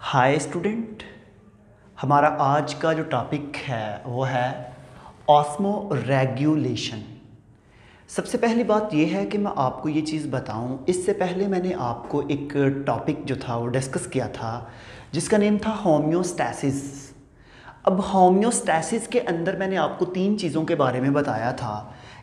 Hi student, हमारा आज का जो टॉपिक है वो है ऑस्मो रेगुलेशन। सबसे पहली बात ये है कि मैं आपको ये चीज़ बताऊं, इससे पहले मैंने आपको एक टॉपिक जो था वो डिस्कस किया था जिसका नेम था होम्योस्टैसिस। अब होम्योस्टैसिस के अंदर मैंने आपको तीन चीज़ों के बारे में बताया था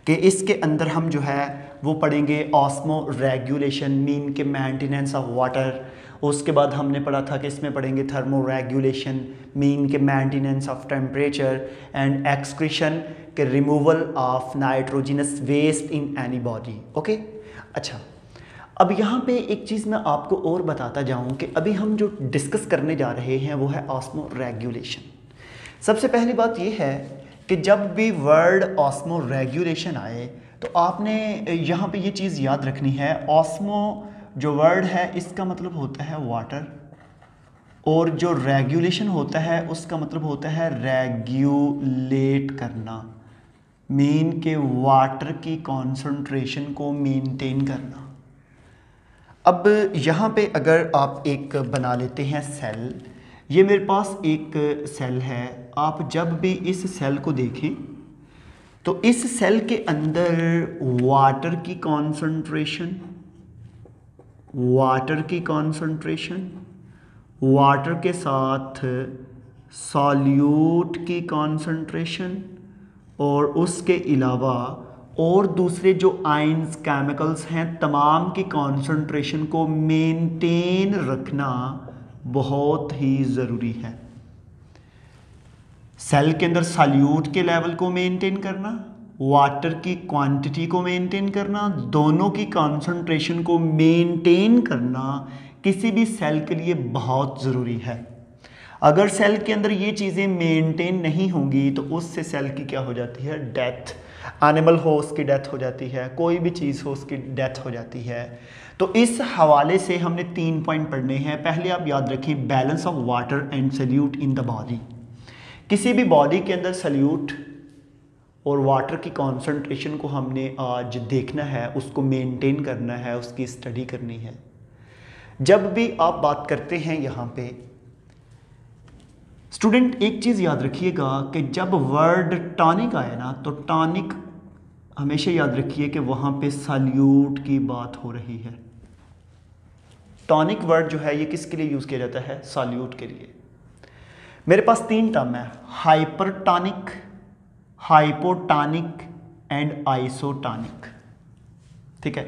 कि इसके अंदर हम जो है वो पढ़ेंगे ऑस्मो रेगुलेशन मीन के मेंटेनेंस ऑफ वाटर। उसके बाद हमने पढ़ा था कि इसमें पढ़ेंगे थर्मो रेगुलेशन मीन के maintenance of temperature and excretion के removal of nitrogenous waste in any body. Okay, अच्छा, अब यहाँ पे एक चीज़ मैं आपको और बताता जाऊँ कि अभी हम जो डिस्कस करने जा रहे हैं वो है ऑस्मो रेगुलेशन। सबसे पहली बात ये है कि जब भी वर्ड ऑस्मो रेगुलेशन आए तो आपने यहाँ पे ये चीज़ याद रखनी है, ऑस्मो जो वर्ड है इसका मतलब होता है वाटर और जो रेगुलेशन होता है उसका मतलब होता है रेगुलेट करना, मीन के वाटर की कॉन्सेंट्रेशन को मेंटेन करना। अब यहाँ पे अगर आप एक बना लेते हैं सेल, ये मेरे पास एक सेल है। आप जब भी इस सेल को देखें तो इस सेल के अंदर वाटर की कॉन्सेंट्रेशन, वाटर के साथ सॉल्यूट की कॉन्सेंट्रेशन और उसके अलावा और दूसरे जो आयंस केमिकल्स हैं तमाम की कॉन्सेंट्रेशन को मेंटेन रखना बहुत ही ज़रूरी है। सेल के अंदर सॉल्यूट के लेवल को मेंटेन करना, वाटर की क्वांटिटी को मेंटेन करना, दोनों की कॉन्सेंट्रेशन को मेंटेन करना किसी भी सेल के लिए बहुत ज़रूरी है। अगर सेल के अंदर ये चीज़ें मेंटेन नहीं होंगी तो उससे सेल की क्या हो जाती है, डेथ। एनिमल हो उसकी डेथ हो जाती है, कोई भी चीज़ हो उसकी डेथ हो जाती है। तो इस हवाले से हमने 3 पॉइंट पढ़ने हैं। पहले आप याद रखें, balance of water and salute in the body. किसी भी बॉडी के अंदर सल्यूट और वाटर की कॉन्सेंट्रेशन को हमने आज देखना है, उसको मेंटेन करना है, उसकी स्टडी करनी है। जब भी आप बात करते हैं यहाँ पे स्टूडेंट, एक चीज़ याद रखिएगा कि जब वर्ड टॉनिक आए ना तो टॉनिक हमेशा याद रखिए कि वहाँ पे सल्यूट की बात हो रही है। टॉनिक वर्ड जो है ये किसके लिए यूज़ किया जाता है, सल्यूट के लिए। मेरे पास 3 टर्म है, हाइपरटॉनिक, हाइपोटॉनिक एंड आइसोटॉनिक। ठीक है,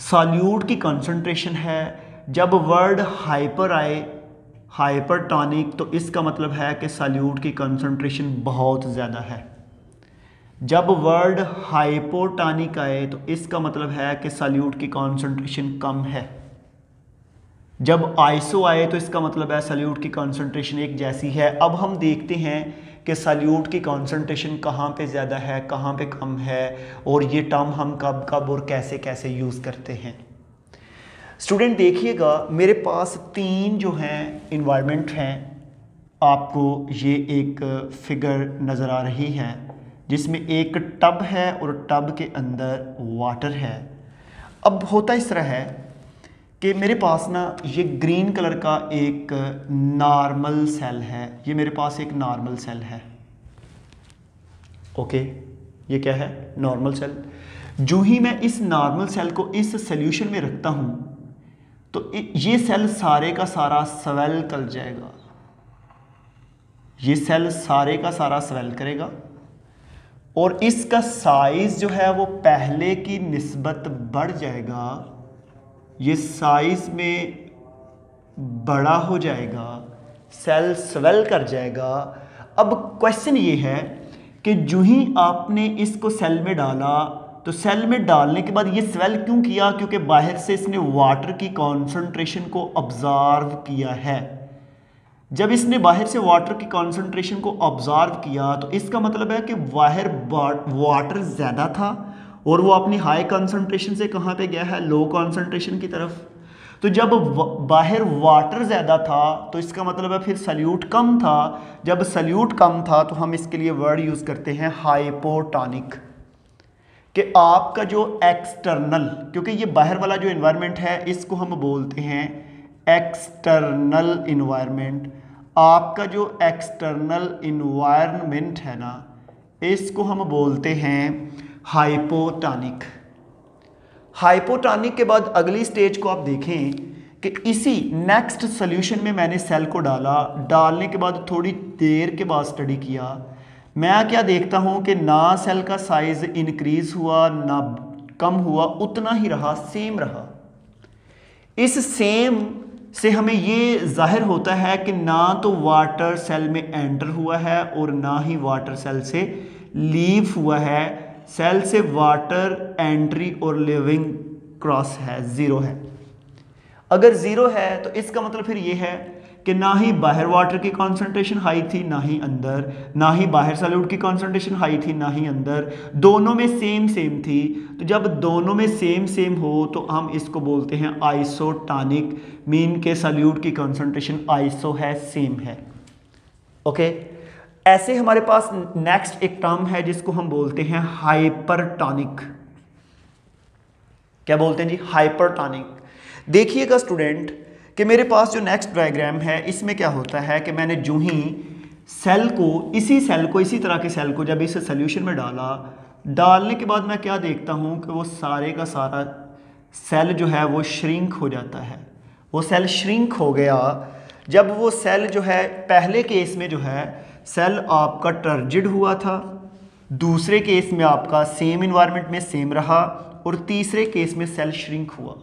सॉल्यूट की कंसंट्रेशन है। जब वर्ड हाइपर आए, हाइपरटॉनिक, तो इसका मतलब है कि सॉल्यूट की कंसंट्रेशन बहुत ज़्यादा है। जब वर्ड हाइपोटॉनिक आए तो इसका मतलब है कि सॉल्यूट की कंसंट्रेशन कम है। जब आइसो आए तो इसका मतलब है सॉल्यूट की कंसंट्रेशन एक जैसी है। अब हम देखते हैं कि सॉल्यूट की कंसंट्रेशन कहाँ पे ज़्यादा है, कहाँ पे कम है, और ये टर्म हम कब कब और कैसे कैसे यूज़ करते हैं। स्टूडेंट देखिएगा, मेरे पास 3 जो हैं इन्वायरमेंट हैं। आपको ये एक फिगर नज़र आ रही है जिसमें एक टब है और टब के अंदर वाटर है। अब होता इस तरह है कि मेरे पास ना ये ग्रीन कलर का एक नॉर्मल सेल है, ये मेरे पास एक नॉर्मल सेल है। ओके, ये क्या है, नॉर्मल सेल। जो ही मैं इस नॉर्मल सेल को इस सॉल्यूशन में रखता हूँ तो ये सेल सारे का सारा स्वेल कर जाएगा, ये सेल सारे का सारा स्वेल करेगा और इसका साइज जो है वो पहले की निस्बत बढ़ जाएगा, ये साइज में बड़ा हो जाएगा, सेल स्वेल कर जाएगा। अब क्वेश्चन ये है कि जो ही आपने इसको सेल में डाला तो सेल में डालने के बाद ये स्वेल क्यों किया, क्योंकि बाहर से इसने वाटर की कॉन्सेंट्रेशन को ऑब्जर्व किया है। जब इसने बाहर से वाटर की कॉन्सेंट्रेशन को ऑब्जर्व किया तो इसका मतलब है कि बाहर वाटर ज़्यादा था और वो अपनी हाई कॉन्सेंट्रेशन से कहाँ पे गया है, लो कॉन्सेंट्रेशन की तरफ। तो जब बाहर वाटर ज़्यादा था तो इसका मतलब है फिर सल्यूट कम था। जब सल्यूट कम था तो हम इसके लिए वर्ड यूज़ करते हैं हाइपोटॉनिक, कि आपका जो एक्सटर्नल, क्योंकि ये बाहर वाला जो एनवायरनमेंट है इसको हम बोलते हैं एक्सटर्नल इन्वायरमेंट, आपका जो एक्सटर्नल इन्वायरमेंट है ना, इसको हम बोलते हैं हाइपोटोनिक। हाइपोटोनिक के बाद अगली स्टेज को आप देखें कि इसी नेक्स्ट सॉल्यूशन में मैंने सेल को डाला, डालने के बाद थोड़ी देर के बाद स्टडी किया, मैं क्या देखता हूँ कि ना सेल का साइज इंक्रीज हुआ ना कम हुआ, उतना ही रहा, सेम रहा। इस सेम से हमें ये जाहिर होता है कि ना तो वाटर सेल में एंटर हुआ है और ना ही वाटर सेल से लीव हुआ है। सेल से वाटर एंट्री और लिविंग क्रॉस है, ज़ीरो है। अगर ज़ीरो है तो इसका मतलब फिर ये है कि ना ही बाहर वाटर की कॉन्सेंट्रेशन हाई थी ना ही अंदर, ना ही बाहर सॉल्यूट की कॉन्सेंट्रेशन हाई थी ना ही अंदर, दोनों में सेम सेम थी। तो जब दोनों में सेम सेम हो तो हम इसको बोलते हैं आइसोटोनिक, मीन के सॉल्यूट की कॉन्सेंट्रेशन आइसो है, सेम है। ओके, ऐसे हमारे पास नेक्स्ट एक टर्म है जिसको हम बोलते हैं हाइपरटोनिक। क्या बोलते हैं जी? हाइपरटोनिक। देखिएगा स्टूडेंट कि मेरे पास जो नेक्स्ट डायग्राम है इसमें क्या होता है कि मैंने जो ही सेल को इसी तरह के सेल को जब इस सॉल्यूशन में डाला, डालने के बाद मैं क्या देखता हूँ कि वो सारे का सारा सेल जो है वो श्रिंक हो जाता है। वो सेल श्रिंक हो गया। जब वो सेल जो है, पहले केस में जो है सेल आपका टर्जिड हुआ था, दूसरे केस में आपका सेम इन्वायरमेंट में सेम रहा, और तीसरे केस में सेल श्रिंक हुआ।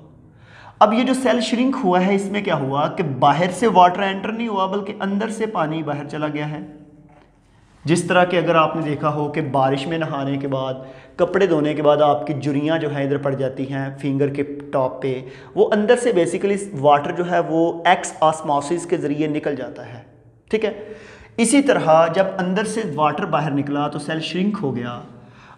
अब ये जो सेल श्रिंक हुआ है इसमें क्या हुआ कि बाहर से वाटर एंटर नहीं हुआ बल्कि अंदर से पानी बाहर चला गया है। जिस तरह के अगर आपने देखा हो कि बारिश में नहाने के बाद, कपड़े धोने के बाद आपकी जुरियां जो है इधर पड़ जाती हैं फिंगर के टॉप पे, वो अंदर से बेसिकली वाटर जो है वो एक्स ऑस्मोसिस के ज़रिए निकल जाता है। ठीक है, इसी तरह जब अंदर से वाटर बाहर निकला तो सेल श्रिंक हो गया।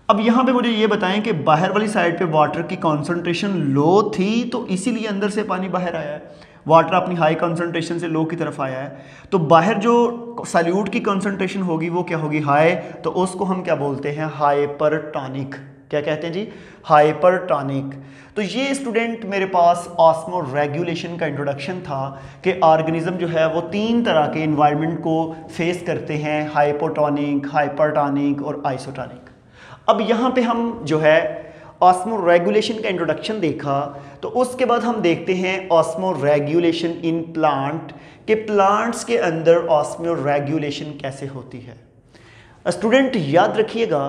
अब यहाँ पे मुझे ये बताएं कि बाहर वाली साइड पे वाटर की कॉन्सेंट्रेशन लो थी तो इसीलिए अंदर से पानी बाहर आया है, वाटर अपनी हाई कॉन्सेंट्रेशन से लो की तरफ आया है। तो बाहर जो सॉल्यूट की कॉन्सेंट्रेशन होगी वो क्या होगी? हाई। तो उसको हम क्या बोलते हैं? हाइपरटोनिक। क्या कहते हैं जी? हाइपरटोनिक। तो ये स्टूडेंट मेरे पास ऑस्मो रेगुलेशन का इंट्रोडक्शन था कि ऑर्गेनिज्म जो है वो तीन तरह के इन्वायरमेंट को फेस करते हैं, हाइपोटोनिक, हाइपरटोनिक और आइसोटोनिक। अब यहाँ पे हम जो है ऑस्मो रेगुलेशन का इंट्रोडक्शन देखा, तो उसके बाद हम देखते हैं ऑस्मो रेगुलेशन इन प्लांट, के प्लांट्स के अंदर ऑस्मो रेगुलेशन कैसे होती है। स्टूडेंट याद रखिएगा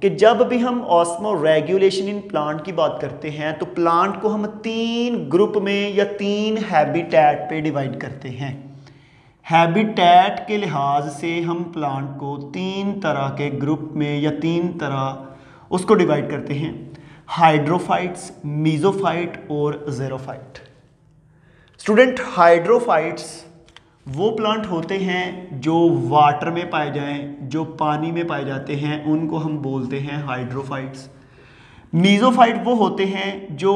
कि जब भी हम ऑस्मो रेगुलेशन इन प्लांट की बात करते हैं तो प्लांट को हम तीन ग्रुप में या तीन हैबिटेट पे डिवाइड करते हैं। हैबिटेट के लिहाज से हम प्लांट को तीन तरह के ग्रुप में या तीन तरह उसको डिवाइड करते हैं, हाइड्रोफाइट्स, मीजोफाइट और ज़ेरोफाइट। स्टूडेंट हाइड्रोफाइट्स वो प्लांट होते हैं जो वाटर में पाए जाएं, जो पानी में पाए जाते हैं, उनको हम बोलते हैं हाइड्रोफाइट्स। मीजोफाइट वो होते हैं जो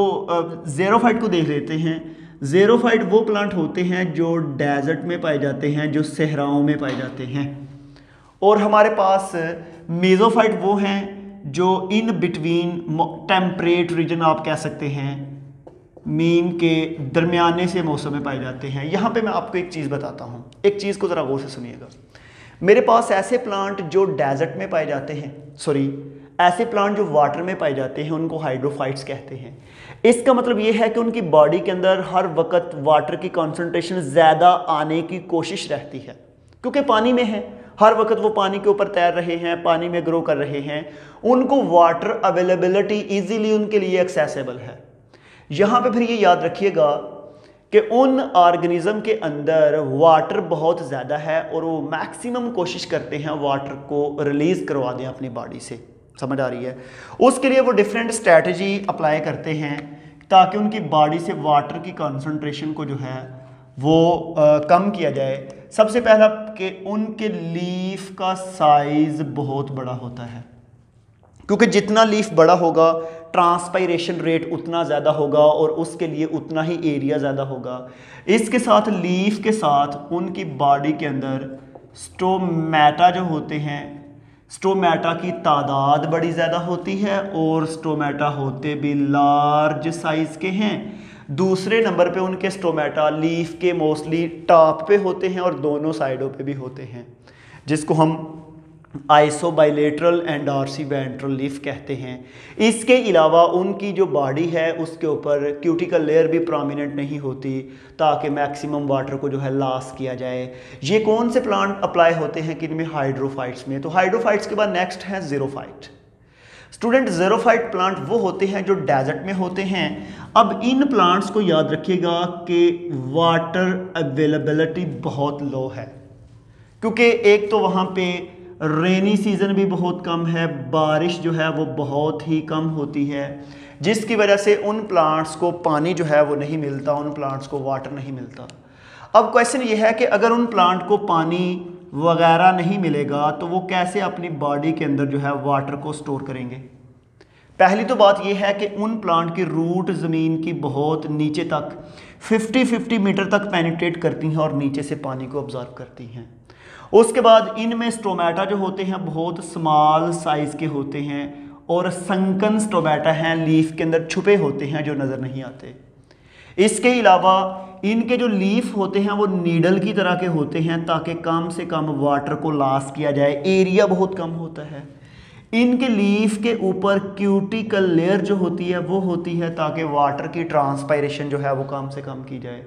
ज़ेरोफाइट को देख लेते हैं। ज़ेरोफाइट वो प्लांट होते हैं जो डेजर्ट में पाए जाते हैं, जो सहराओं में पाए जाते हैं। और हमारे पास मीजोफाइट वो हैं जो इन बिटवीन टेम्परेट रीजन आप कह सकते हैं, मीन के दरमियाने से मौसम में पाए जाते हैं। यहाँ पे मैं आपको एक चीज़ बताता हूँ, एक चीज़ को ज़रा गौर से सुनिएगा। मेरे पास ऐसे प्लांट जो डेजर्ट में पाए जाते हैं, ऐसे प्लांट जो वाटर में पाए जाते हैं, उनको हाइड्रोफाइट्स कहते हैं। इसका मतलब ये है कि उनकी बॉडी के अंदर हर वक्त वाटर की कॉन्सेंट्रेशन ज़्यादा आने की कोशिश रहती है, क्योंकि पानी में है, हर वक्त वो पानी के ऊपर तैर रहे हैं, पानी में ग्रो कर रहे हैं, उनको वाटर अवेलेबिलिटी ईजीली उनके लिए एक्सेसिबल है। यहाँ पे फिर ये याद रखिएगा कि उन ऑर्गेनिज्म के अंदर वाटर बहुत ज़्यादा है और वो मैक्सिमम कोशिश करते हैं वाटर को रिलीज़ करवा दें अपनी बॉडी से। समझ आ रही है? उसके लिए वो डिफरेंट स्ट्रैटेजी अप्लाई करते हैं ताकि उनकी बॉडी से वाटर की कंसंट्रेशन को जो है वो कम किया जाए। सबसे पहला कि उनके लीफ का साइज़ बहुत बड़ा होता है, क्योंकि जितना लीफ बड़ा होगा ट्रांसपायरेशन रेट उतना ज़्यादा होगा और उसके लिए उतना ही एरिया ज़्यादा होगा। इसके साथ लीफ के साथ उनकी बॉडी के अंदर स्टोमेटा जो होते हैं, स्टोमेटा की तादाद बड़ी ज़्यादा होती है और स्टोमेटा होते भी लार्ज साइज़ के हैं। दूसरे नंबर पे उनके स्टोमेटा लीफ के मोस्टली टॉप पे होते हैं और दोनों साइडों पे भी होते हैं, जिसको हम आइसोबाइलेटरल एंड डॉर्सी वेंट्रल लीफ कहते हैं। इसके अलावा उनकी जो बॉडी है उसके ऊपर क्यूटिकल लेयर भी प्रोमिनेंट नहीं होती ताकि मैक्सिमम वाटर को जो है लॉस किया जाए। ये कौन से प्लांट अप्लाई होते हैं कि इनमें? हाइड्रोफाइट्स में। तो हाइड्रोफाइट्स के बाद नेक्स्ट है ज़ीरोफाइट। स्टूडेंट, ज़ीरोफाइट प्लांट वो होते हैं जो डेजर्ट में होते हैं। अब इन प्लांट्स को याद रखिएगा कि वाटर अवेलेबिलिटी बहुत लो है, क्योंकि एक तो वहाँ पे रेनी सीज़न भी बहुत कम है, बारिश जो है वो बहुत ही कम होती है, जिसकी वजह से उन प्लांट्स को पानी जो है वो नहीं मिलता, उन प्लांट्स को वाटर नहीं मिलता। अब क्वेश्चन ये है कि अगर उन प्लांट को पानी वगैरह नहीं मिलेगा तो वो कैसे अपनी बॉडी के अंदर जो है वाटर को स्टोर करेंगे? पहली तो बात यह है कि उन प्लांट की रूट ज़मीन की बहुत नीचे तक 50-50 मीटर तक पेनिट्रेट करती हैं और नीचे से पानी को ऑब्जर्व करती हैं। उसके बाद इनमें स्टोमेटा जो होते हैं बहुत स्मॉल साइज़ के होते हैं और संकन स्टोमेटा हैं, लीफ के अंदर छुपे होते हैं जो नज़र नहीं आते। इसके अलावा इनके जो लीफ होते हैं वो नीडल की तरह के होते हैं ताकि कम से कम वाटर को लॉस किया जाए, एरिया बहुत कम होता है। इनके लीफ के ऊपर क्यूटिकल लेयर जो होती है वो होती है ताकि वाटर की ट्रांसपायरेशन जो है वो कम से कम की जाए।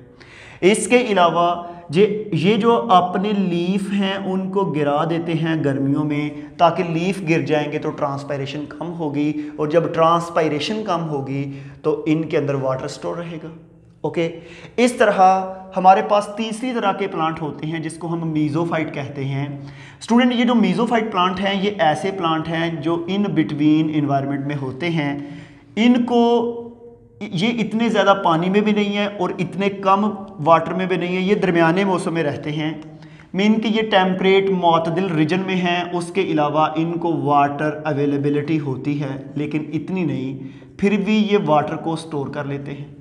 इसके अलावा ये जो अपने लीफ हैं उनको गिरा देते हैं गर्मियों में ताकि लीफ गिर जाएंगे तो ट्रांसपायरेशन कम होगी, और जब ट्रांसपायरेशन कम होगी तो इनके अंदर वाटर स्टोर रहेगा। ओके, इस तरह हमारे पास तीसरी तरह के प्लांट होते हैं जिसको हम मीज़ोफाइट कहते हैं। स्टूडेंट, ये जो मीज़ोफाइट प्लांट हैं ये ऐसे प्लांट हैं जो इन बिटवीन इन्वायरमेंट में होते हैं। इनको ये इतने ज़्यादा पानी में भी नहीं है और इतने कम वाटर में भी नहीं है, ये दरमियाने मौसम में रहते हैं। मीन कि ये टेम्परेट मातदिल रीजन में हैं। उसके अलावा इनको वाटर अवेलेबिलिटी होती है लेकिन इतनी नहीं, फिर भी ये वाटर को स्टोर कर लेते हैं।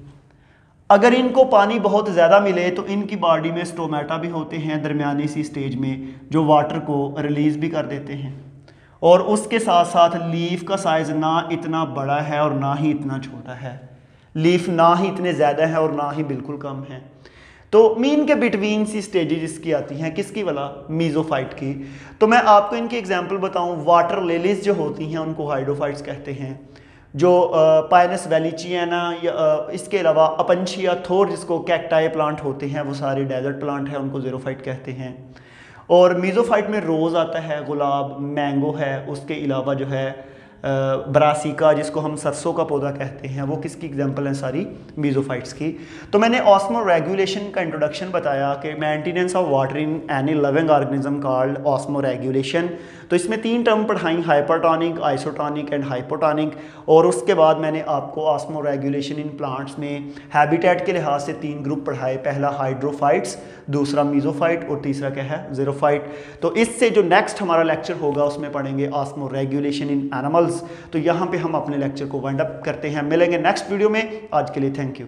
अगर इनको पानी बहुत ज़्यादा मिले तो इनकी बॉडी में स्टोमेटा भी होते हैं दरमियानी सी स्टेज में जो वाटर को रिलीज़ भी कर देते हैं, और उसके साथ साथ लीफ का साइज़ ना इतना बड़ा है और ना ही इतना छोटा है। लीफ ना ही इतने ज़्यादा है और ना ही बिल्कुल कम है। तो मीन के बिटवीन सी स्टेजेस इसकी आती हैं, किसकी वाला? मीज़ोफाइट की। तो मैं आपको इनकी एग्जांपल बताऊं, वाटर लिलीज जो होती हैं उनको हाइड्रोफाइट्स कहते हैं। जो पाइनस वेलिचियाना या इसके अलावा अपंशिया थोर जिसको कैक्टाई प्लांट होते हैं वो सारे डेजर्ट प्लांट हैं, उनको ज़ीरोफाइट कहते हैं। और मीज़ोफाइट में रोज़ आता है, गुलाब, मैंगो है, उसके अलावा जो है ब्रासिका जिसको हम सरसों का पौधा कहते हैं, वो किसकी एग्जांपल हैं? सारी मीज़ोफाइट्स की। तो मैंने ऑस्मो रेगुलेशन का इंट्रोडक्शन बताया कि maintenance of water in any living organism called osmo regulation. तो इसमें 3 टर्म पढ़ाई, हाइपरटोनिक, आइसोटोनिक एंड हाइपोटोनिक। और उसके बाद मैंने आपको ऑस्मो रेगुलेशन इन प्लांट्स में हैबिटेट के लिहाज से 3 ग्रुप पढ़ाए। पहला हाइड्रोफाइट्स, दूसरा मीज़ोफाइट और तीसरा क्या है? ज़ीरोफाइट। तो इससे जो नेक्स्ट हमारा लेक्चर होगा उसमें पढ़ेंगे ऑस्मो रेगुलेशन इन एनिमल्स। तो यहाँ पे हम अपने लेक्चर को वाइंड अप करते हैं। मिलेंगे नेक्स्ट वीडियो में। आज के लिए थैंक यू।